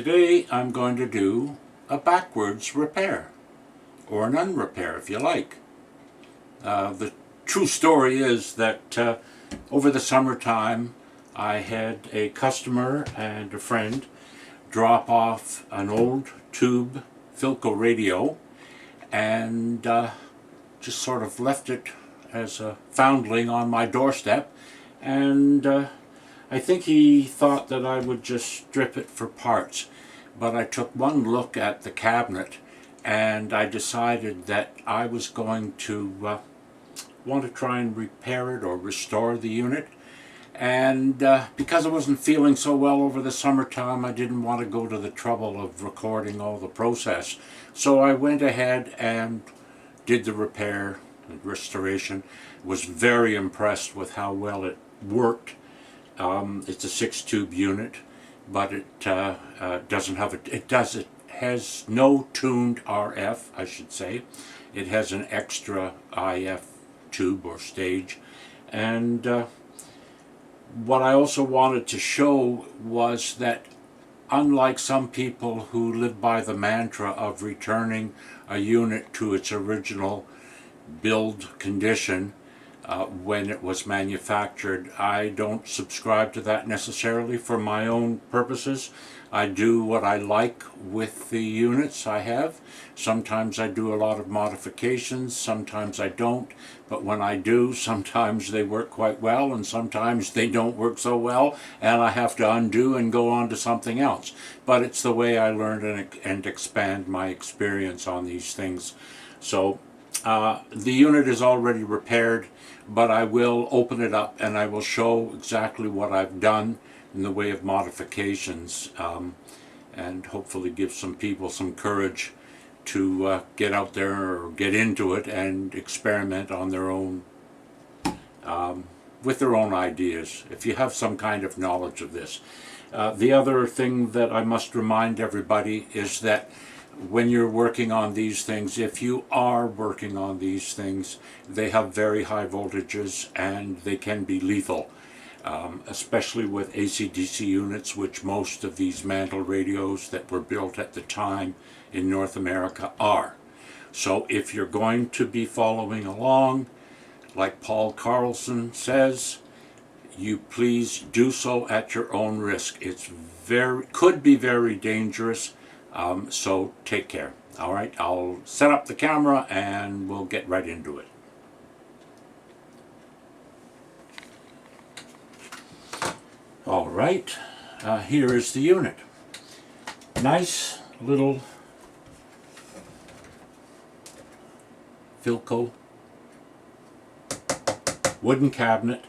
Today I'm going to do a backwards repair, or an unrepair if you like. The true story is that over the summertime I had a customer and a friend drop off an old tube Philco radio and just sort of left it as a foundling on my doorstep, and I think he thought that I would just strip it for parts, but I took one look at the cabinet and I decided that I was going to want to try and repair it or restore the unit. And because I wasn't feeling so well over the summertime, I didn't want to go to the trouble of recording all the process. So I went ahead and did the repair and restoration. Was very impressed with how well it worked. It's a 6-tube unit, but it doesn't have it has no tuned RF, I should say. It has an extra IF tube or stage, and what I also wanted to show was that unlike some people who live by the mantra of returning a unit to its original build condition when it was manufactured, I don't subscribe to that necessarily for my own purposes. I do what I like with the units I have. Sometimes I do a lot of modifications, sometimes I don't, but when I do, sometimes they work quite well and sometimes they don't work so well and I have to undo and go on to something else. But it's the way I learn and expand my experience on these things. So the unit is already repaired, but I will open it up and I will show exactly what I've done in the way of modifications, and hopefully give some people some courage to get out there or get into it and experiment on their own, with their own ideas, if you have some kind of knowledge of this. The other thing that I must remind everybody is that when you're working on these things, if you are working on these things, they have very high voltages and they can be lethal, especially with AC/DC units, which most of these mantle radios that were built at the time in North America are. So if you're going to be following along, like Paul Carlson says, you please do so at your own risk. It's could be very dangerous. So take care. All right, I'll set up the camera and we'll get right into it. All right, here is the unit. Nice little Philco wooden cabinet,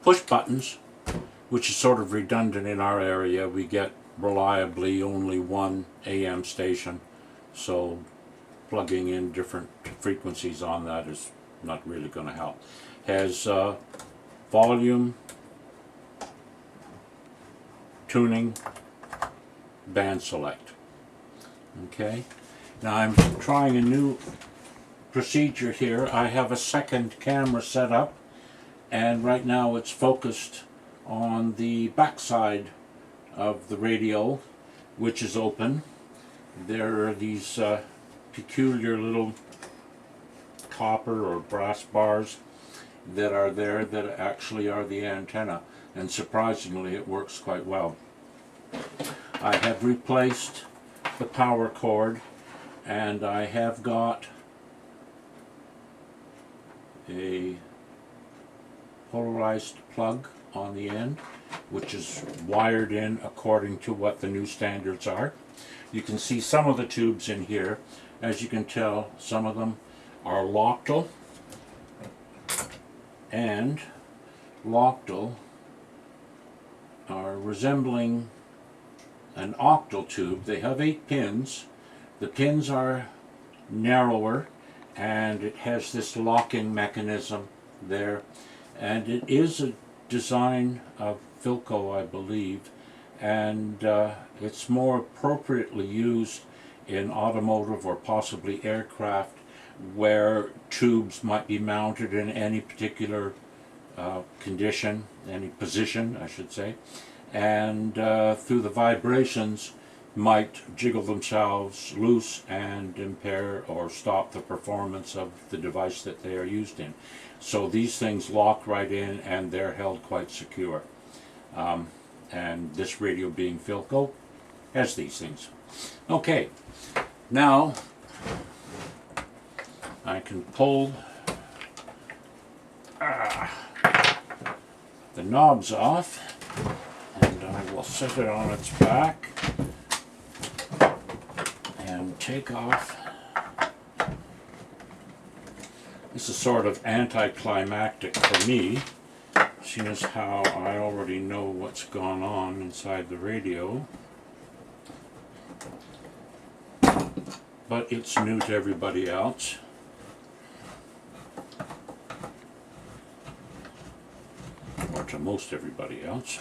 push buttons, which is sort of redundant in our area. We get reliably only one AM station, so plugging in different frequencies on that is not really going to help. Has volume, tuning, band select. Okay, now I'm trying a new procedure here. I have a second camera set up, and right now it's focused on the back side of the radio, which is open. There are these peculiar little copper or brass bars that are there that actually are the antenna, and surprisingly it works quite well. I have replaced the power cord, and I have got a polarized plug on the end, which is wired in according to what the new standards are. You can see some of the tubes in here. As you can tell, some of them are loctal, and loctal are resembling an octal tube. They have 8 pins. The pins are narrower, and it has this locking mechanism there, and it is a design of Philco, I believe, and it's more appropriately used in automotive or possibly aircraft, where tubes might be mounted in any particular condition, any position I should say, and through the vibrations might jiggle themselves loose and impair or stop the performance of the device that they are used in. So these things lock right in and they're held quite secure. And this radio, being Philco, has these things. Okay, now I can pull the knobs off, and I will set it on its back and take off. This is sort of anticlimactic for me, seeing as how I already know what's gone on inside the radio. But it's new to everybody else. Or to most everybody else.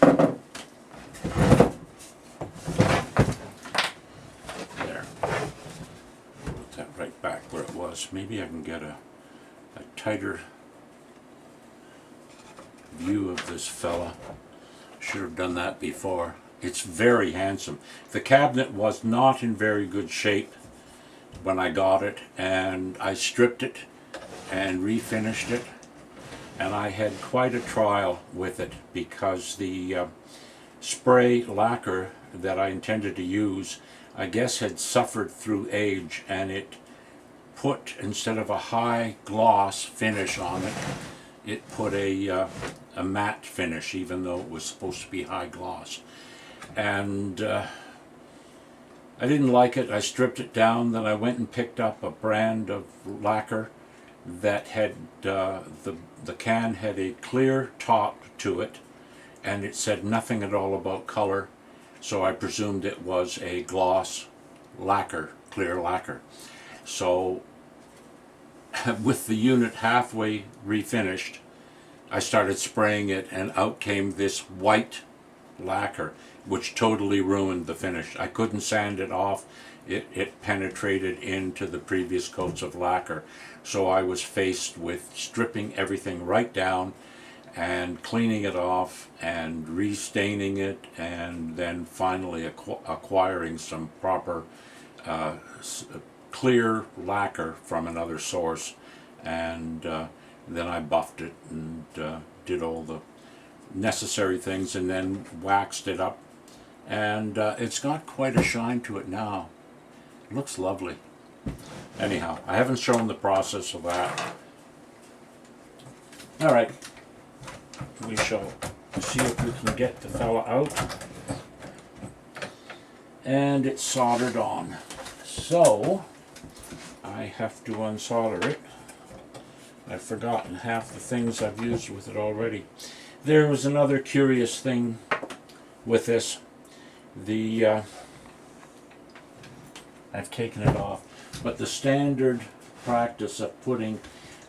There. Put that right back where it was. Maybe I can get a tighter view of this fella. Should have done that before. It's very handsome. The cabinet was not in very good shape when I got it, and I stripped it and refinished it, and I had quite a trial with it because the spray lacquer that I intended to use, I guess, had suffered through age, and it put, instead of a high gloss finish on it, it put a matte finish, even though it was supposed to be high gloss. And I didn't like it. I stripped it down. Then I went and picked up a brand of lacquer that had the can had a clear top to it, and it said nothing at all about color, so I presumed it was a gloss lacquer, clear lacquer. So with the unit halfway refinished, I started spraying it, and out came this white lacquer, which totally ruined the finish. I couldn't sand it off. It penetrated into the previous coats of lacquer. So I was faced with stripping everything right down and cleaning it off and restaining it, and then finally acquiring some proper clear lacquer from another source, and then I buffed it and did all the necessary things, and then waxed it up, and it's got quite a shine to it now. It looks lovely. Anyhow, I haven't shown the process of that. Alright, we shall see if we can get the fella out. And it's soldered on. So I have to unsolder it. I've forgotten half the things I've used with it already. There was another curious thing with this. I've taken it off, but the standard practice of putting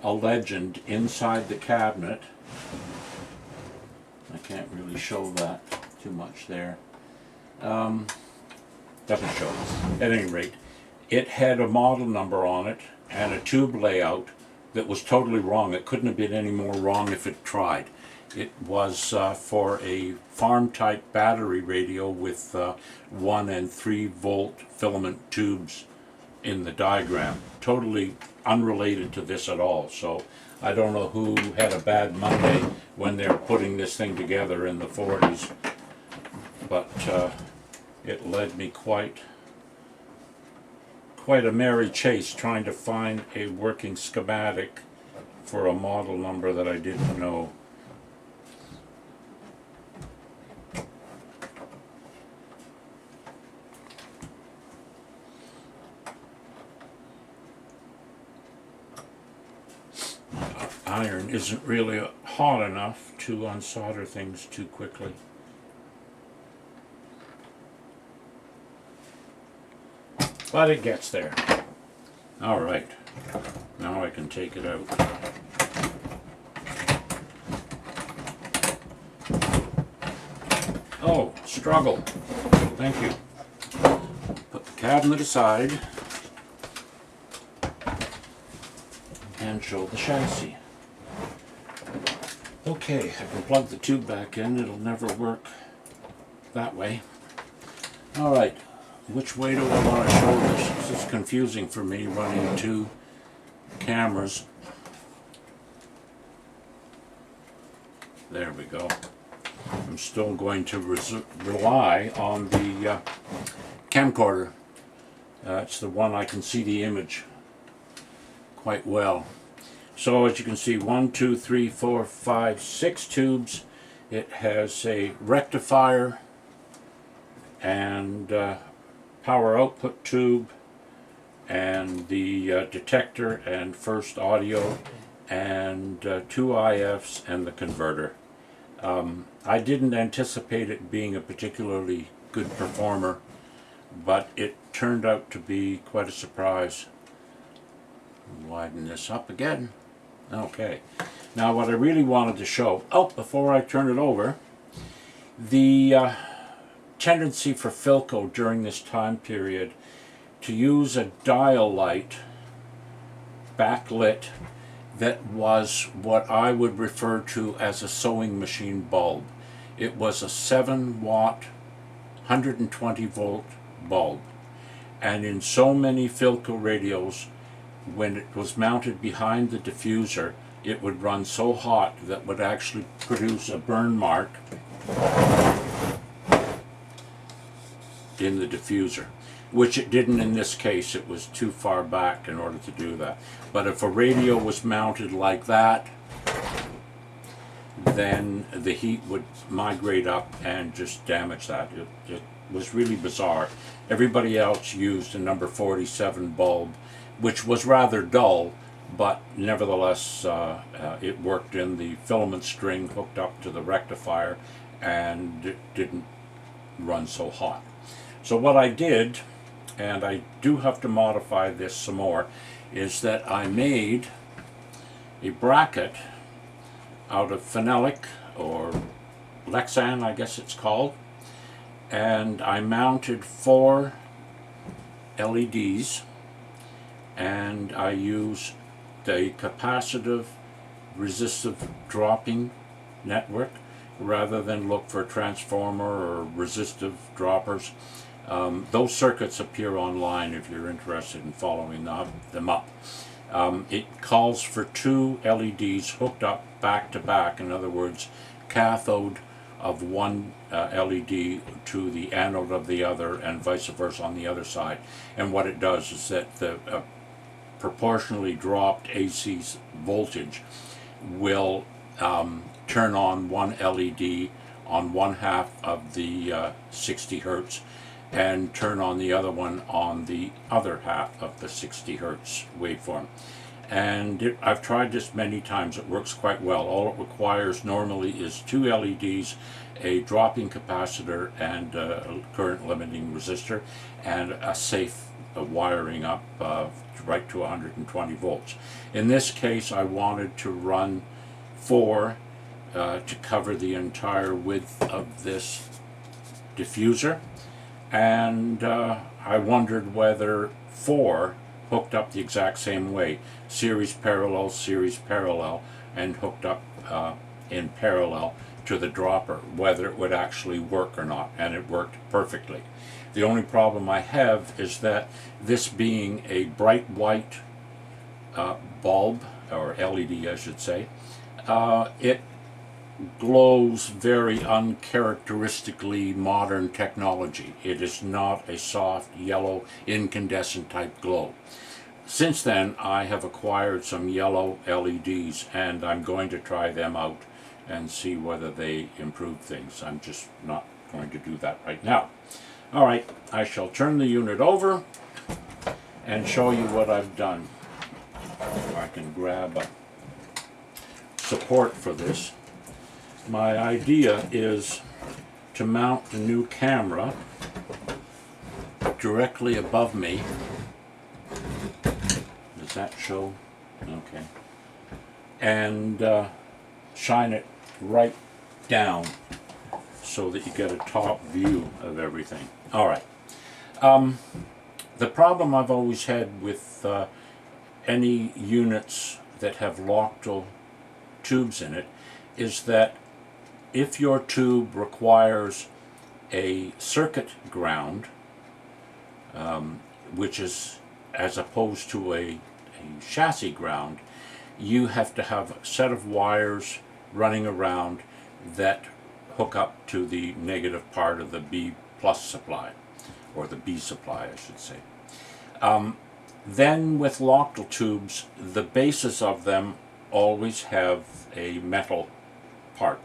a legend inside the cabinet, I can't really show that too much there, doesn't show. At any rate, it had a model number on it and a tube layout that was totally wrong. It couldn't have been any more wrong if it tried. It was for a farm-type battery radio with 1 and 3 volt filament tubes in the diagram. Totally unrelated to this at all. So I don't know who had a bad Monday when they're putting this thing together in the 40s. But it led me quite a merry chase trying to find a working schematic for a model number that I didn't know. Iron isn't really hot enough to unsolder things too quickly. But it gets there. Alright, now I can take it out. Oh, struggle. Thank you. Put the cabinet aside and show the chassis. Okay, I can plug the tube back in. It'll never work that way. Alright, which way do I want to show this? This is confusing for me, running two cameras. There we go. I'm still going to rely on the camcorder. It's the one I can see the image quite well. So as you can see, 1, 2, 3, 4, 5, 6 tubes. It has a rectifier and power output tube and the detector and first audio and 2 IFs and the converter. I didn't anticipate it being a particularly good performer, but it turned out to be quite a surprise. Widen this up again. Okay. Now what I really wanted to show, before I turn it over, the tendency for Philco during this time period to use a dial light backlit that was what I would refer to as a sewing machine bulb. It was a 7-watt, 120-volt bulb. And in so many Philco radios, when it was mounted behind the diffuser, it would run so hot that would actually produce a burn mark in the diffuser, which it didn't in this case. It was too far back in order to do that. But if a radio was mounted like that, then the heat would migrate up and just damage that. It was really bizarre. Everybody else used a number 47 bulb, which was rather dull, but nevertheless it worked in the filament string hooked up to the rectifier, and it didn't run so hot. So what I did, and I do have to modify this some more, is that I made a bracket out of phenolic, or Lexan I guess it's called, and I mounted 4 LEDs, and I used the capacitive resistive dropping network rather than look for transformer or resistive droppers. Those circuits appear online if you're interested in following them up. It calls for 2 LEDs hooked up back to back, in other words, cathode of one LED to the anode of the other, and vice versa on the other side. And what it does is that the proportionally dropped AC voltage will turn on one LED on one half of the 60 hertz and turn on the other one on the other half of the 60 hertz waveform. And I've tried this many times. It works quite well. All it requires normally is 2 LEDs, a dropping capacitor, and a current limiting resistor, and a safe wiring up right to 120 volts. In this case, I wanted to run 4 to cover the entire width of this diffuser, and I wondered whether 4 hooked up the exact same way, series parallel, and hooked up in parallel to the dropper, whether it would actually work or not, and it worked perfectly. The only problem I have is that this being a bright white bulb, or LED I should say, it glows very uncharacteristically modern technology. It is not a soft yellow incandescent type glow. Since then I have acquired some yellow LEDs, and I'm going to try them out and see whether they improve things. I'm just not going to do that right now. Alright, I shall turn the unit over and show you what I've done. If I can grab a support for this. My idea is to mount the new camera directly above me. Does that show? Okay. And shine it right down so that you get a top view of everything. Alright. The problem I've always had with any units that have Loctite tubes in it is that if your tube requires a circuit ground, which is, as opposed to a chassis ground, you have to have a set of wires running around that hook up to the negative part of the B plus supply, or the B supply I should say. Then with Lochtel tubes, the bases of them always have a metal part.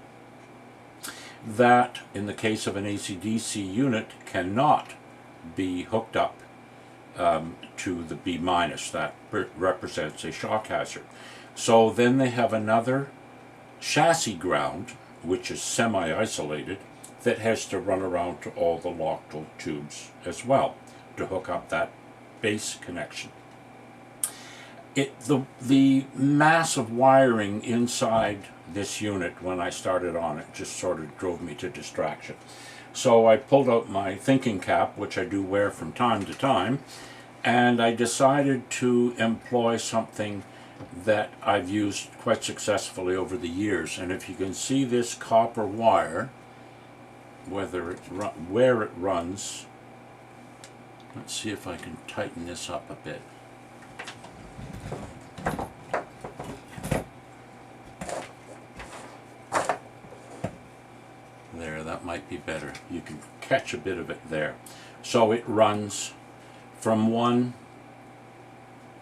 That, in the case of an AC/DC unit, cannot be hooked up to the B minus. That represents a shock hazard. So then they have another chassis ground, which is semi-isolated, that has to run around to all the Lochtel tubes as well to hook up that base connection. The mass of wiring inside this unit when I started on it just sort of drove me to distraction. So I pulled out my thinking cap, which I do wear from time to time, and I decided to employ something that I've used quite successfully over the years. And if you can see this copper wire, where it runs, let's see if I can tighten this up a bit. There, that might be better. You can catch a bit of it there. So it runs from one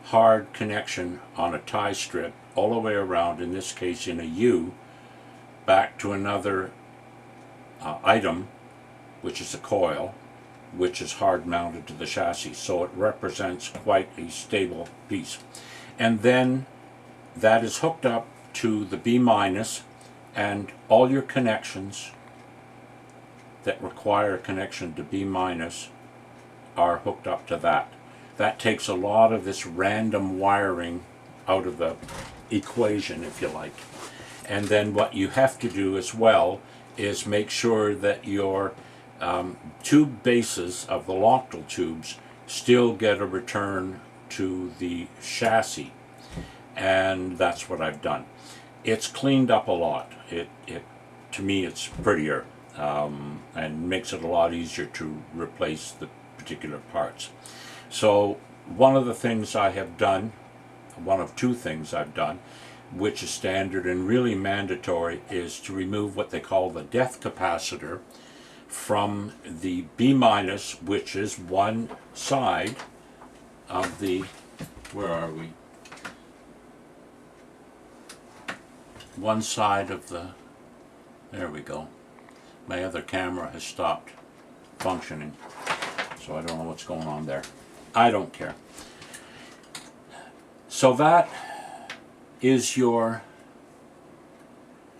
hard connection on a tie strip all the way around, in this case in a U, back to another item, which is a coil, which is hard mounted to the chassis. So it represents quite a stable piece. And then that is hooked up to the B minus, and all your connections that require a connection to B minus are hooked up to that. That takes a lot of this random wiring out of the equation, if you like. And then what you have to do as well is make sure that your tube bases of the Lochtel tubes still get a return to the chassis. And that's what I've done. It's cleaned up a lot. To me, it's prettier and makes it a lot easier to replace the particular parts. So one of the things I have done, one of two things I've done, which is standard and really mandatory, is to remove what they call the death capacitor from the B minus, which is one side of the, where are we? One side of the, there we go. My other camera has stopped functioning, so I don't know what's going on there. I don't care. So that is your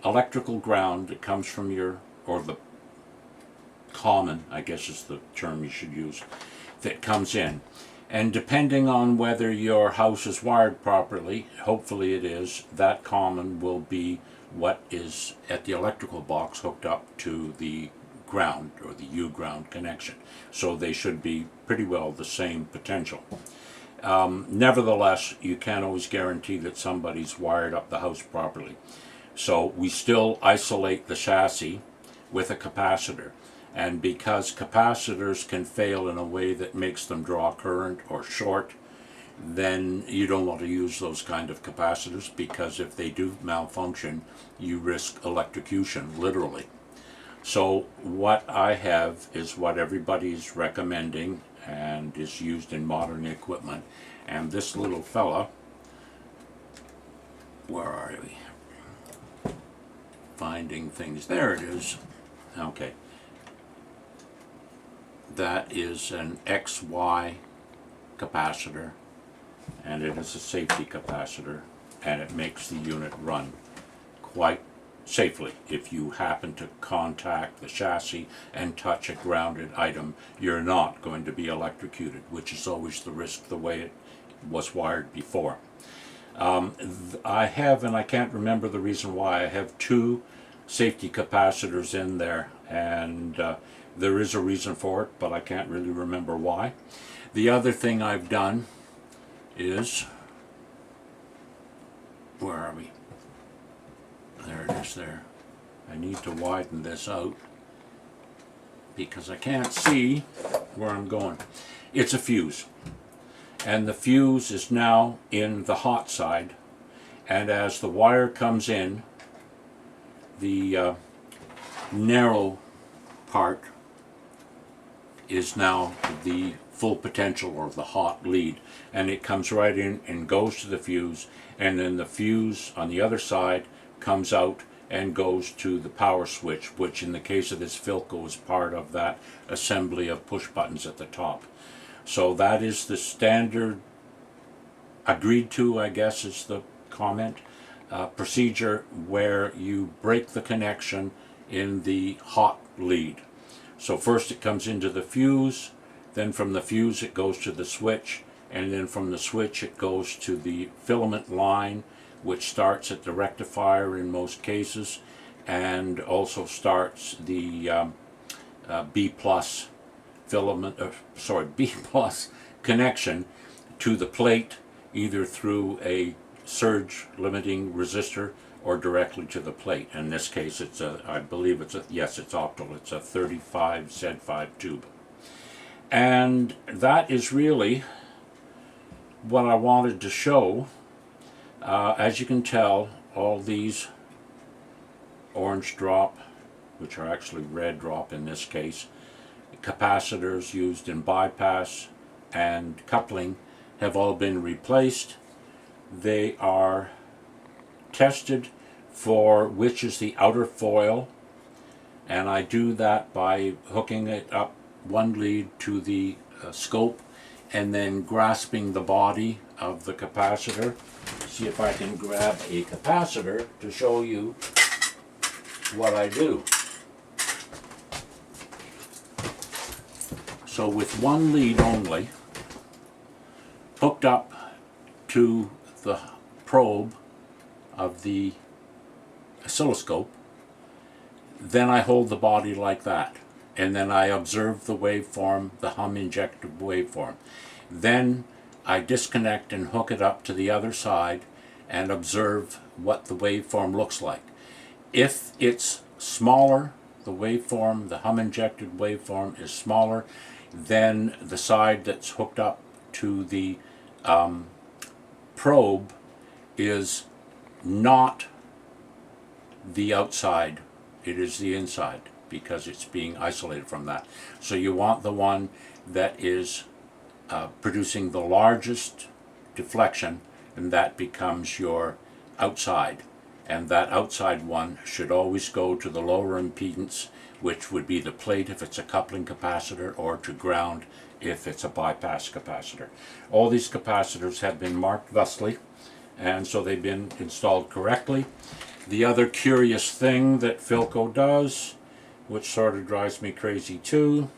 electrical ground that comes from your, or the common, I guess is the term you should use, that comes in. And depending on whether your house is wired properly, hopefully it is, that common will be what is at the electrical box hooked up to the ground, or the U ground connection. So they should be pretty well the same potential. Nevertheless, you can't always guarantee that somebody's wired up the house properly. So we still isolate the chassis with a capacitor. And because capacitors can fail in a way that makes them draw current or short, then you don't want to use those kind of capacitors, because if they do malfunction, you risk electrocution, literally. So what I have is what everybody's recommending and is used in modern equipment. And this little fella, where are we? Finding things, there it is. Okay. That is an XY capacitor, and it is a safety capacitor, and it makes the unit run quite safely. If you happen to contact the chassis and touch a grounded item, you're not going to be electrocuted, which is always the risk the way it was wired before. I have, and I can't remember the reason why, I have two safety capacitors in there, and there is a reason for it, but I can't really remember why. The other thing I've done is, where are we? There it is there. I need to widen this out because I can't see where I'm going. It's a fuse. And the fuse is now in the hot side. And as the wire comes in, the narrow part is now the full potential, or the hot lead, and it comes right in and goes to the fuse, and then the fuse on the other side comes out and goes to the power switch, which in the case of this Philco is part of that assembly of push buttons at the top. So that is the standard, agreed to, I guess is the comment, procedure where you break the connection in the hot lead. So first it comes into the fuse, then from the fuse it goes to the switch, and then from the switch it goes to the filament line, which starts at the rectifier in most cases, and also starts the B plus filament, B plus connection to the plate, either through a surge limiting resistor or directly to the plate. In this case, it's a, I believe it's a, yes, it's octal. It's a 35 Z5 tube. And that is really what I wanted to show. As you can tell, all these orange drop, which are actually red drop in this case, capacitors used in bypass and coupling have all been replaced. They are tested for which is the outer foil, and I do that by hooking it up one lead to the scope and then grasping the body of the capacitor. See if I can grab a capacitor to show you what I do. So with one lead only hooked up to the probe of the oscilloscope, then I hold the body like that, and then I observe the waveform, the hum injected waveform. Then I disconnect and hook it up to the other side and observe what the waveform looks like. If it's smaller, the waveform, the hum injected waveform is smaller, then the side that's hooked up to the probe is not the outside, it is the inside, because it's being isolated from that. So you want the one that is producing the largest deflection, and that becomes your outside. And that outside one should always go to the lower impedance, which would be the plate if it's a coupling capacitor, or to ground if it's a bypass capacitor. All these capacitors have been marked thusly, and so they've been installed correctly. The other curious thing that Philco does, which sort of drives me crazy too,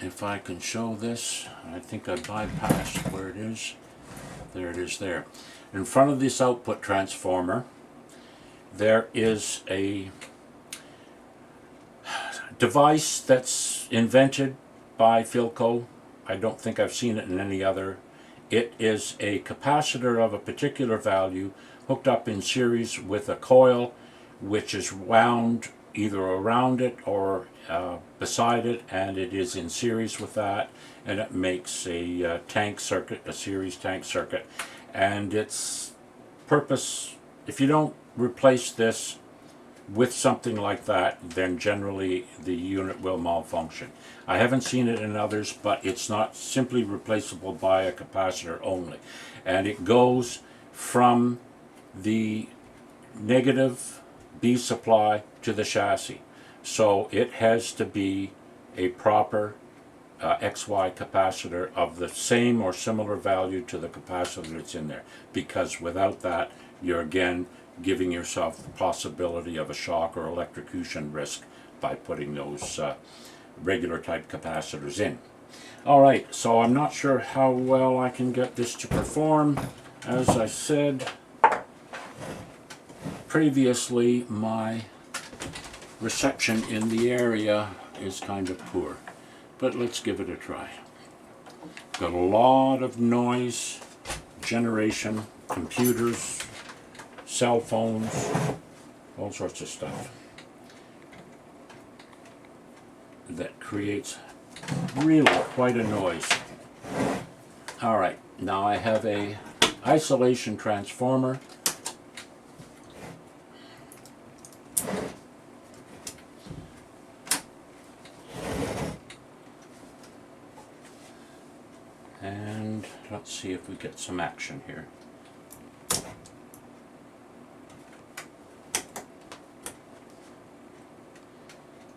if I can show this, I think I bypassed where it is. There it is there. In front of this output transformer, there is a device that's invented by Philco. I don't think I've seen it in any other. It is a capacitor of a particular value hooked up in series with a coil which is wound either around it or beside it, and it is in series with that, and it makes a tank circuit, a series tank circuit. And its purpose, if you don't replace this with something like that, then generally the unit will malfunction. I haven't seen it in others, but it's not simply replaceable by a capacitor only. And it goes from the negative B supply to the chassis. So it has to be a proper XY capacitor of the same or similar value to the capacitor that's in there, because without that you're again giving yourself the possibility of a shock or electrocution risk by putting those regular type capacitors in. Alright, so I'm not sure how well I can get this to perform. As I said previously, my reception in the area is kind of poor, but let's give it a try. Got a lot of noise generation, computers, cell phones, all sorts of stuff that creates really quite a noise. Alright, now I have a isolation transformer. And let's see if we get some action here.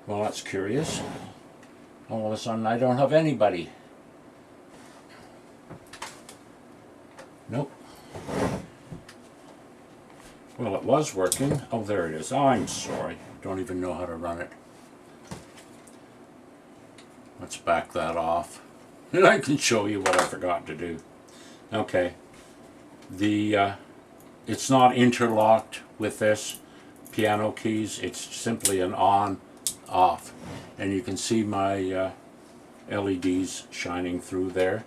Well, that's curious. All of a sudden I don't have anybody. Nope. Well, it was working. Oh, there it is. Oh, I'm sorry. Don't even know how to run it. Let's back that off. And I can show you what I forgot to do. Okay. It's not interlocked with this piano keys. It's simply an on, off. And you can see my LEDs shining through there.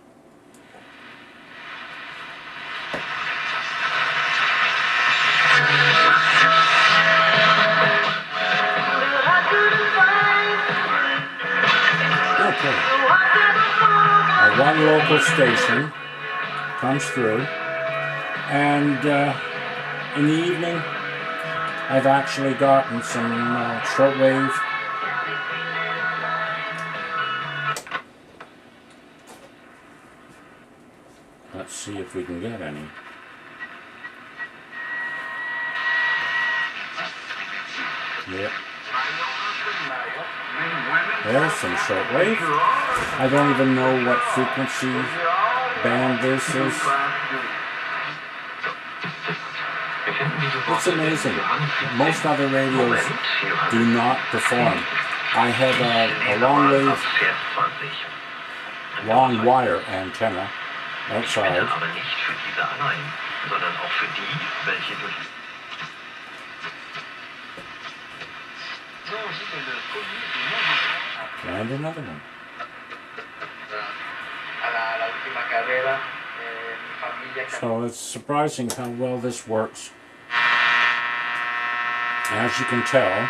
Okay. Our one local station comes through, and in the evening I've actually gotten some shortwave. Let's see if we can get any. Yep. There's some shortwave. I don't even know what frequency band this is. It's amazing. Most other radios do not perform. I have a long wave, long wire antenna outside. And another one. So it's surprising how well this works. As you can tell,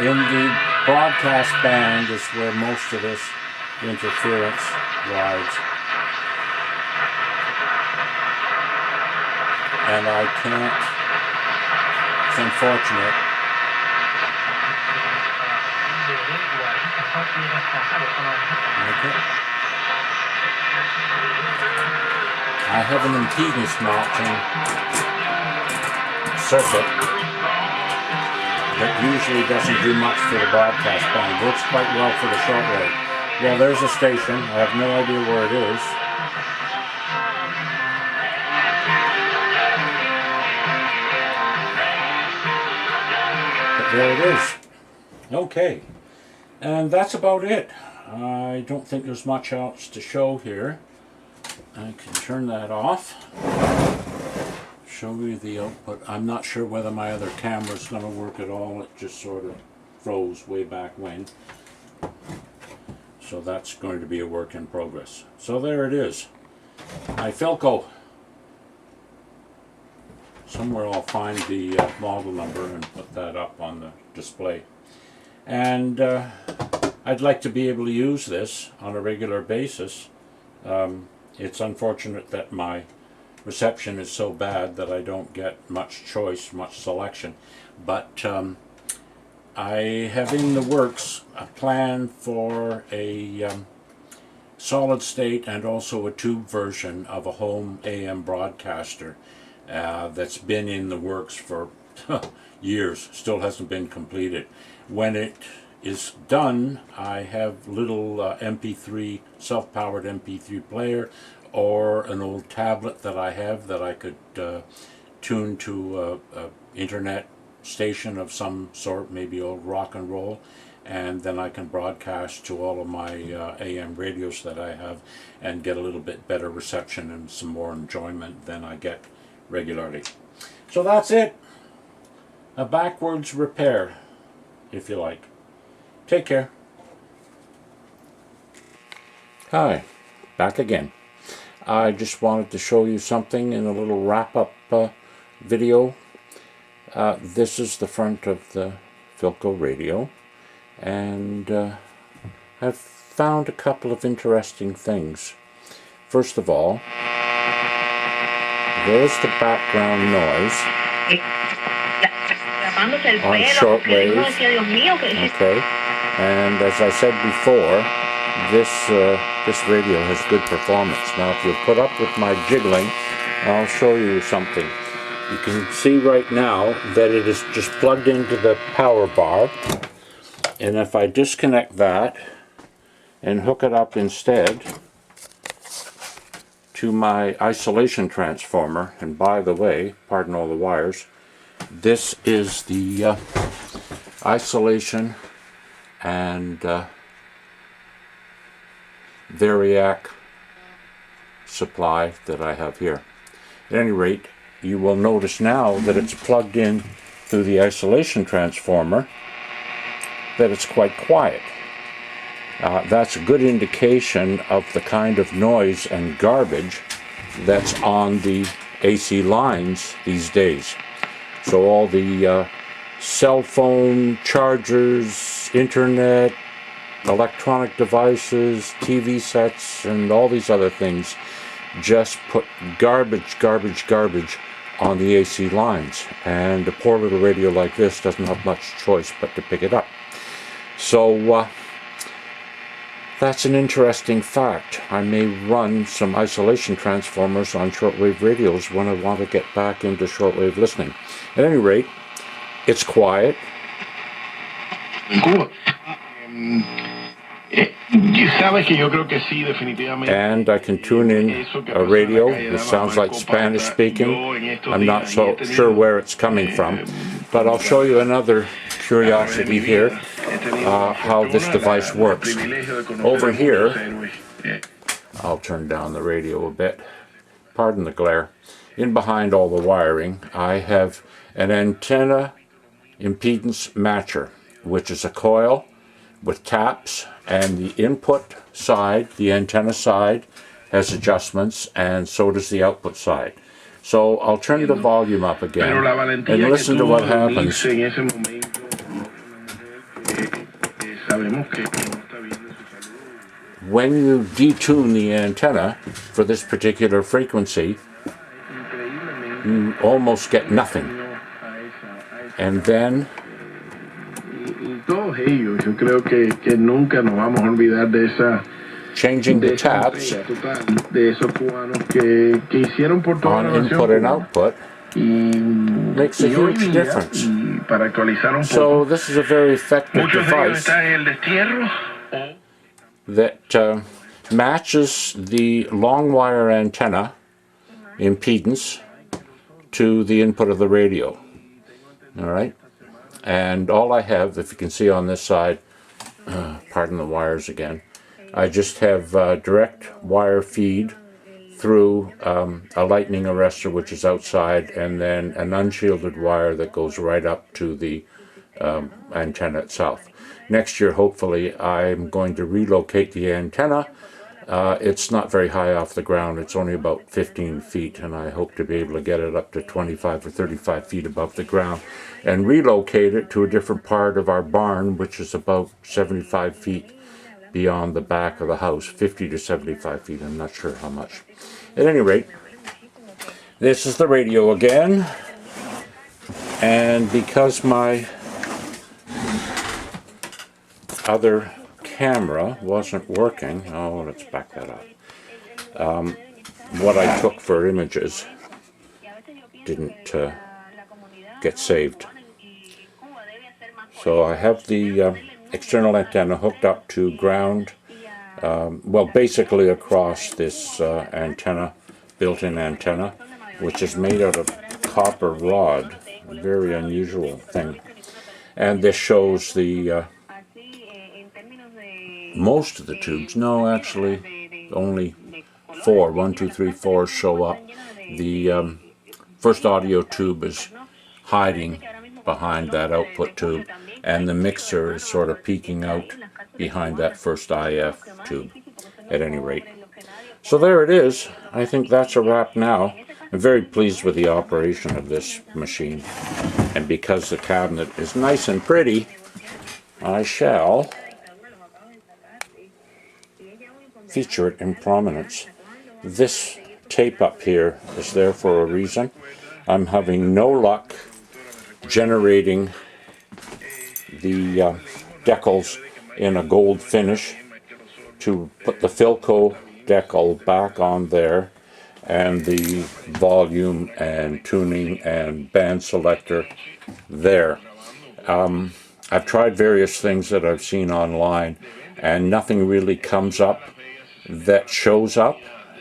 in the broadcast band is where most of this interference rides. And I can't, it's unfortunate. Okay. I have an impedance matching circuit that usually doesn't do much for the broadcast band. Works quite well for the shortwave. Well, there's a station. I have no idea where it is. There it is. Okay, and that's about it. I don't think there's much else to show here. I can turn that off. Show you the output. I'm not sure whether my other camera's going to work at all. It just sort of froze way back when. So that's going to be a work in progress. So there it is. My Philco. Somewhere I'll find the model number and put that up on the display. And I'd like to be able to use this on a regular basis. It's unfortunate that my reception is so bad that I don't get much choice, much selection. But I have in the works a plan for a solid state and also a tube version of a home AM broadcaster. That's been in the works for years, still hasn't been completed. When it is done, I have little MP3, self-powered MP3 player, or an old tablet that I have that I could tune to a internet station of some sort, maybe old rock and roll, and then I can broadcast to all of my AM radios that I have and get a little bit better reception and some more enjoyment than I get regularly. So that's it. A backwards repair, if you like. Take care. Hi, back again. I just wanted to show you something in a little wrap-up video. This is the front of the Philco radio, and I've found a couple of interesting things. First of all, there's the background noise on shortwave. Okay, and as I said before, this radio has good performance. Now, if you put up with my jiggling, I'll show you something. You can see right now that it is just plugged into the power bar, and if I disconnect that and hook it up instead to my isolation transformer, and by the way, pardon all the wires, this is the isolation and variac supply that I have here. At any rate, you will notice now that it's plugged in through the isolation transformer that it's quite quiet. That's a good indication of the kind of noise and garbage that's on the AC lines these days. So all the cell phone chargers, internet, electronic devices, TV sets, and all these other things just put garbage on the AC lines, and a poor little radio like this doesn't have much choice but to pick it up. So that's an interesting fact. I may run some isolation transformers on shortwave radios when I want to get back into shortwave listening. At any rate, it's quiet. And I can tune in a radio. It sounds like Spanish speaking. I'm not so sure where it's coming from, but I'll show you another curiosity here, how this device works. Over here, I'll turn down the radio a bit. Pardon the glare. In behind all the wiring, I have an antenna impedance matcher, which is a coil with taps, and the input side, the antenna side, has adjustments, and so does the output side. So I'll turn the volume up again and listen to what happens. When you detune the antenna for this particular frequency, you almost get nothing. And then changing the taps on input and output makes a huge difference. So this is a very effective device that matches the long wire antenna impedance to the input of the radio. Alright? And all I have, if you can see on this side, pardon the wires again, I just have direct wire feed through a lightning arrestor, which is outside, and then an unshielded wire that goes right up to the antenna itself. Next year, hopefully, I'm going to relocate the antenna. It's not very high off the ground. It's only about 15 feet, and I hope to be able to get it up to 25 or 35 feet above the ground and relocate it to a different part of our barn, which is about 75 feet beyond the back of the house, 50 to 75 feet, I'm not sure how much. At any rate, this is the radio again, and because my other camera wasn't working, oh, let's back that up, what I took for images didn't get saved. So I have the external antenna hooked up to ground, well, basically across this antenna, built-in antenna, which is made out of copper rod, a very unusual thing. And this shows the most of the tubes. No, actually, only 4. 1, 2, 3, 4 show up. The first audio tube is hiding behind that output tube, and the mixer is sort of peeking out behind that first IF tube, at any rate. So there it is. I think that's a wrap now. I'm very pleased with the operation of this machine, and because the cabinet is nice and pretty, I shall feature it in prominence. This tape up here is there for a reason. I'm having no luck generating the decals in a gold finish to put the Philco decal back on there, and the volume and tuning and band selector there. I've tried various things that I've seen online, and nothing really comes up that shows up.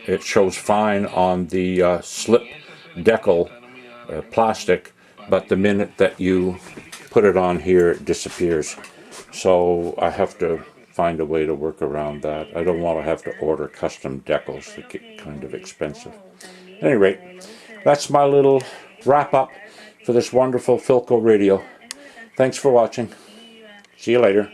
It shows fine on the slip decal plastic, but the minute that you put it on here, it disappears. So I have to find a way to work around that. I don't want to have to order custom decals that get kind of expensive. At any rate, that's my little wrap up for this wonderful Philco radio. Thanks for watching. See you later.